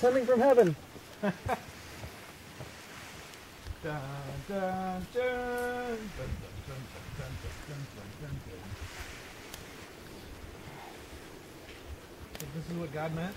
descending from heaven. Dun, dun, dun, dun, dun, dun. This is what God meant.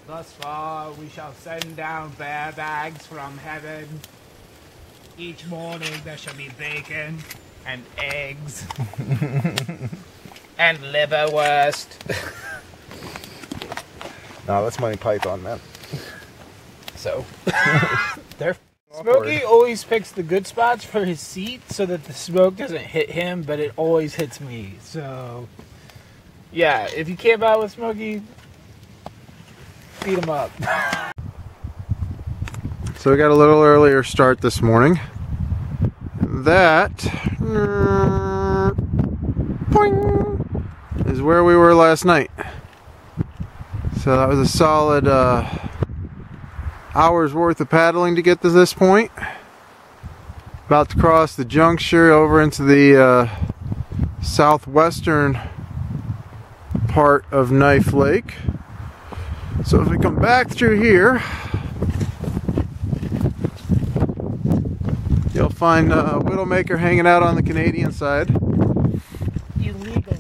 Thus far we shall send down bear bags from heaven. Each morning there shall be bacon and eggs and liverwurst. No, that's Monty Python, man. So, Smokey always picks the good spots for his seat so that the smoke doesn't hit him, but it always hits me. So, yeah, if you camp out with Smokey, beat him up. So we got a little earlier start this morning. That boing, is where we were last night. So that was a solid hour's worth of paddling to get to this point. About to cross the juncture over into the southwestern part of Knife Lake. So if we come back through here, you'll find Widowmaker hanging out on the Canadian side. Illegal.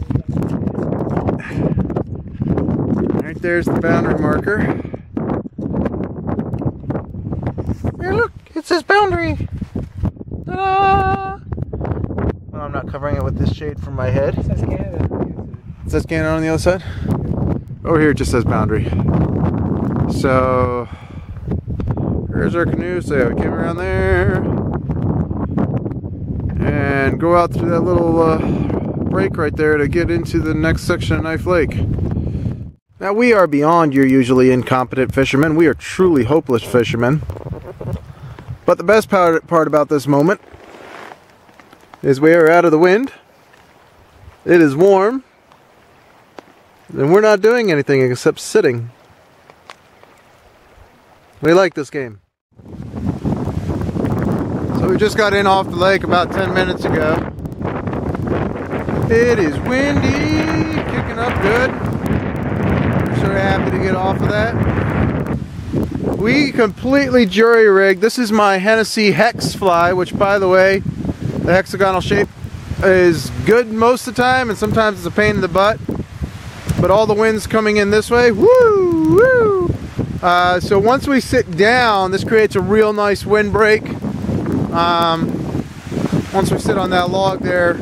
Right there's the boundary marker. Here, look, it says boundary. Ta-da! Well, I'm not covering it with this shade from my head. It says Canada. It says Canada on the other side? Over here it just says boundary. So, here's our canoe. So yeah, we came around there and go out through that little break right there to get into the next section of Knife Lake. Now we are beyond your usually incompetent fishermen. We are truly hopeless fishermen. But the best part about this moment is we are out of the wind. It is warm. And we're not doing anything except sitting. We like this game. So we just got in off the lake about 10 minutes ago. It is windy, kicking up good. We're so happy to get off of that. We completely jury-rigged. This is my Hennessy Hex fly, which, by the way, the hexagonal shape is good most of the time, and sometimes it's a pain in the butt. But all the wind's coming in this way. Woo! Woo! So once we sit down, this creates a real nice windbreak. Once we sit on that log there,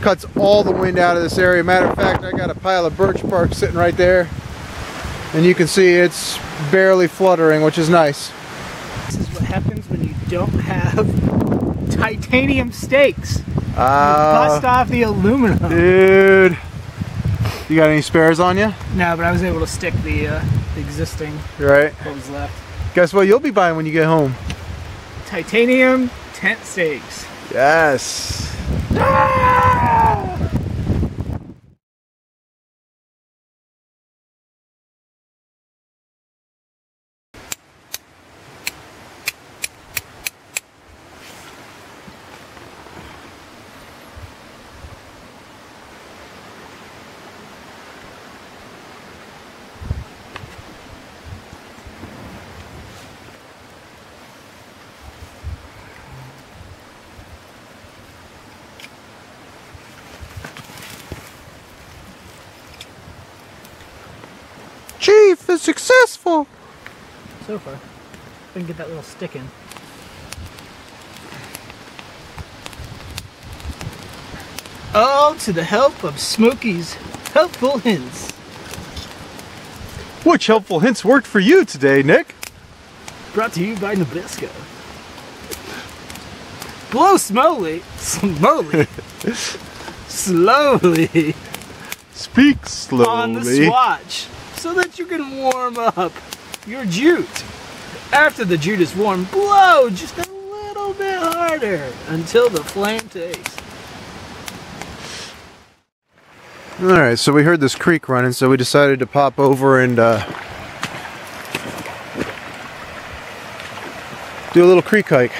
cuts all the wind out of this area. Matter of fact, I got a pile of birch bark sitting right there, and you can see it's barely fluttering, which is nice. This is what happens when you don't have titanium stakes. You bust off the aluminum. Dude. You got any spares on you? No, but I was able to stick the existing, right, what was left. Guess what you'll be buying when you get home? Titanium tent stakes. Yes. Ah! Chief is successful. So far. We can get that little stick in. All to the help of Smokey's helpful hints. Which helpful hints worked for you today, Nick? Brought to you by Nabisco. Blow slowly. Slowly. Slowly. Speak slowly. On the swatch, so that you can warm up your jute. After the jute is warm, blow just a little bit harder until the flame takes. Alright, so we heard this creek running, so we decided to pop over and do a little creek hike.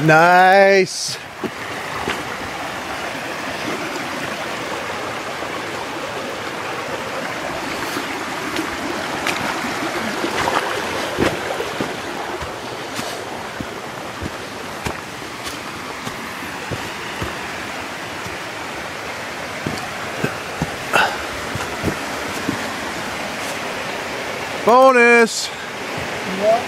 Nice. Bonus. Yep.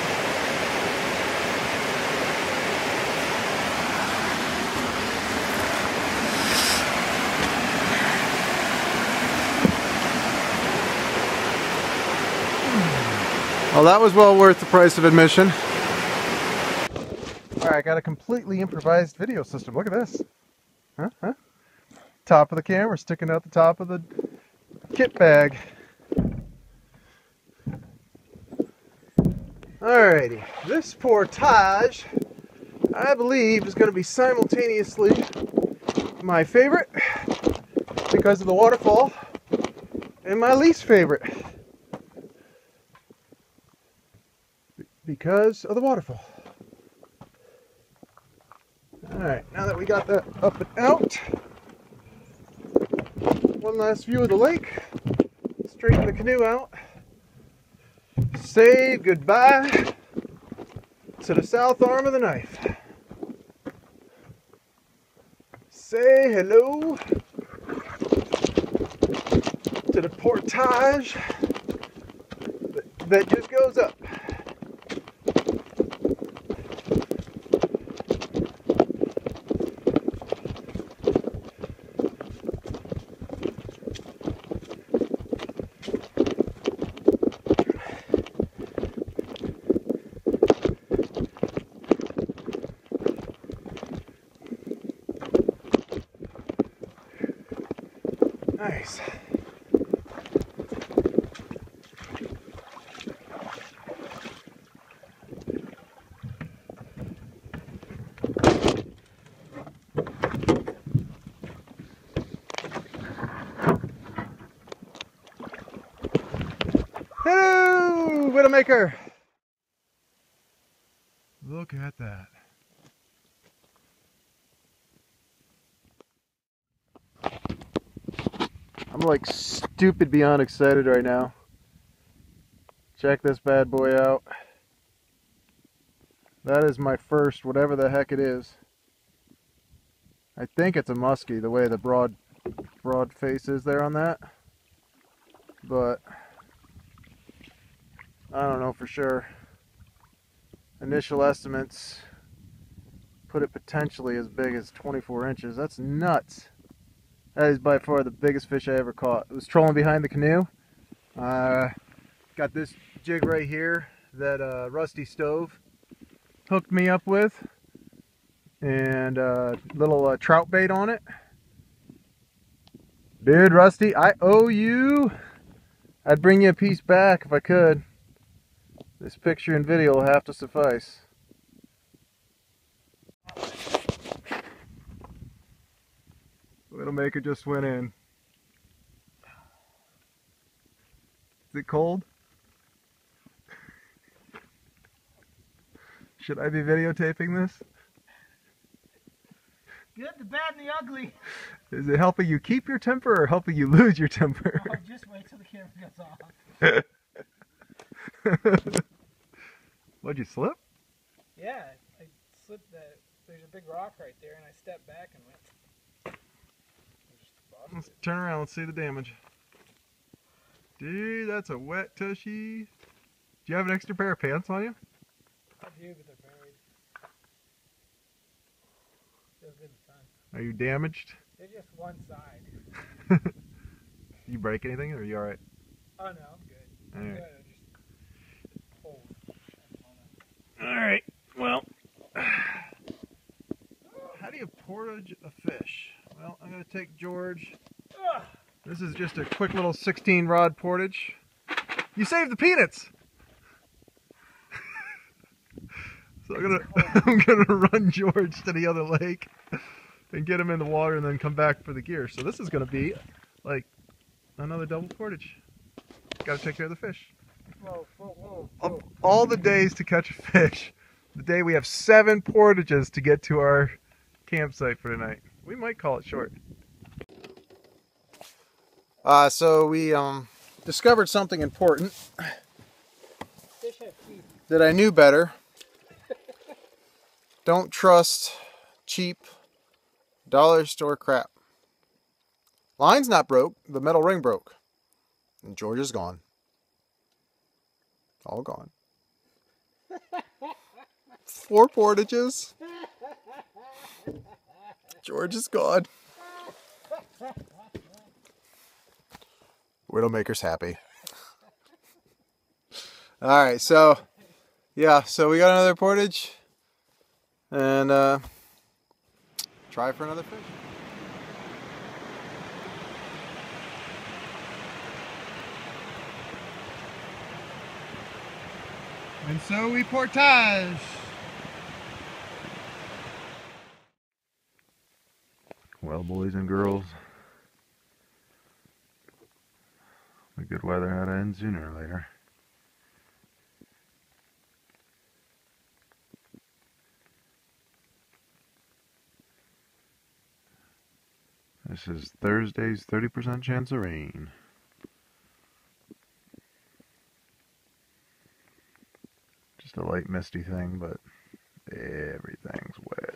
Well, that was well worth the price of admission. All right, I got a completely improvised video system. Look at this. Huh? Top of the camera sticking out the top of the kit bag. Alrighty, this portage, I believe, is going to be simultaneously my favorite because of the waterfall and my least favorite because of the waterfall. Alright, now that we got that up and out, one last view of the lake, straighten the canoe out, say goodbye to the south arm of the knife. Say hello to the portage that just goes up. Nice. Hello, Widowmaker. Look at that. I'm like stupid beyond excited right now. Check this bad boy out. That is my first, whatever the heck it is. I think it's a muskie, the way the broad face is there on that. But I don't know for sure. Initial estimates put it potentially as big as 24 inches. That's nuts. That is by far the biggest fish I ever caught. It was trolling behind the canoe. Got this jig right here that Rusty Stove hooked me up with, and little trout bait on it. Dude, Rusty, I owe you. I'd bring you a piece back if I could. This picture and video will have to suffice. Widowmaker just went in. Is it cold? Should I be videotaping this? Good, the bad, and the ugly. Is it helping you keep your temper or helping you lose your temper? Oh, just wait till the camera gets off. What'd you slip? Yeah, I slipped that. There's a big rock right there, and I stepped back and went. Let's turn around, let's see the damage. Dude, that's a wet tushy. Do you have an extra pair of pants on you? I do, but they're buried. Feels good in the sun. Are you damaged? They're just one side. You break anything, or are you alright? Oh no, I'm good. I'm All right. good. I'm just cold at the moment. Alright, well, how do you portage a fish? Well, I'm going to take George. Ugh. This is just a quick little 16 rod portage. You saved the peanuts! So I'm gonna run George to the other lake and get him in the water and then come back for the gear. So this is gonna be like another double portage. Gotta take care of the fish. Whoa, whoa, whoa, Of whoa. all the days to catch a fish, the day we have 7 portages to get to our campsite for tonight. We might call it short. So we discovered something important that I knew better. Don't trust cheap dollar store crap. Line's not broke, the metal ring broke. And George is gone. All gone. 4 portages. George is gone. Widowmaker's happy. Alright, so yeah, so we got another portage. And try for another fish. And so we portage. Well, boys and girls, the good weather had to end sooner or later. This is Thursday's 30% chance of rain. Just a light misty thing, but everything's wet.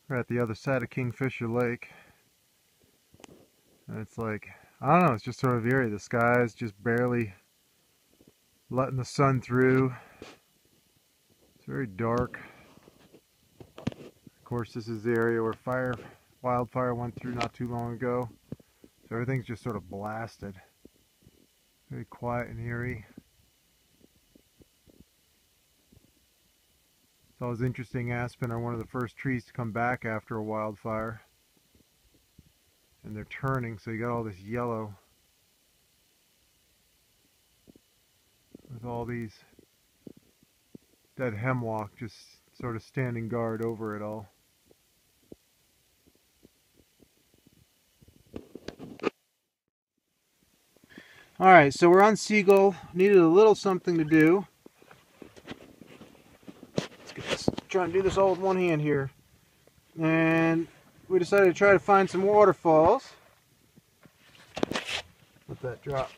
We're at the other side of Kingfisher Lake. And it's like, I don't know, it's just sort of eerie. The sky is just barely letting the sun through. It's very dark. Of course, this is the area where wildfire went through not too long ago. So everything's just sort of blasted. Very quiet and eerie. It's always interesting. Aspen are one of the first trees to come back after a wildfire. And they're turning, so you got all this yellow with all these dead hemlock just sort of standing guard over it all. Alright, so we're on Seagull. Needed a little something to do. Trying to do this all with one hand here, and we decided to try to find some waterfalls. Let that drop.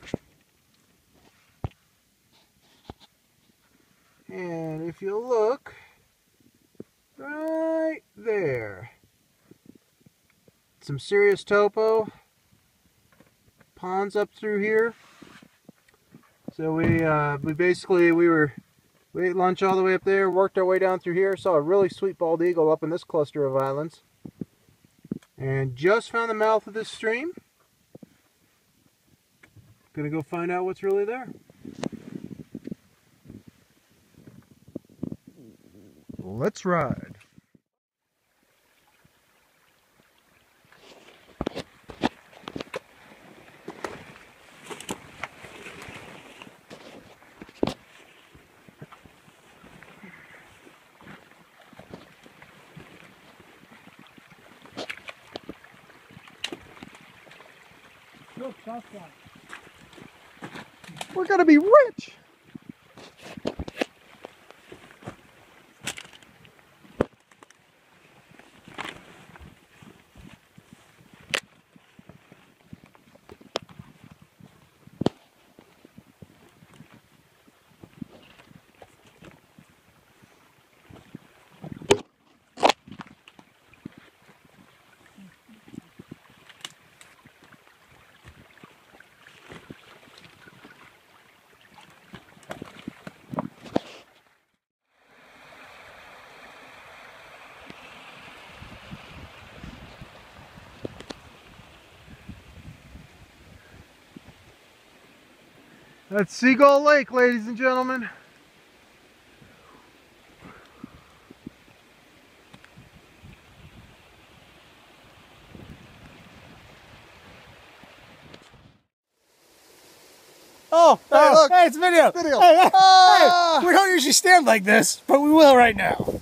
And if you look right there, some serious topo, ponds up through here. So we ate lunch all the way up there, worked our way down through here, saw a really sweet bald eagle up in this cluster of islands, and just found the mouth of this stream. Gonna go find out what's really there. Let's ride. Look, soft one. We're gonna be rich. That's Seagull Lake, ladies and gentlemen. Oh, hey, look. Hey, it's video. Video. Hey, Ah! we don't usually stand like this, but we will right now.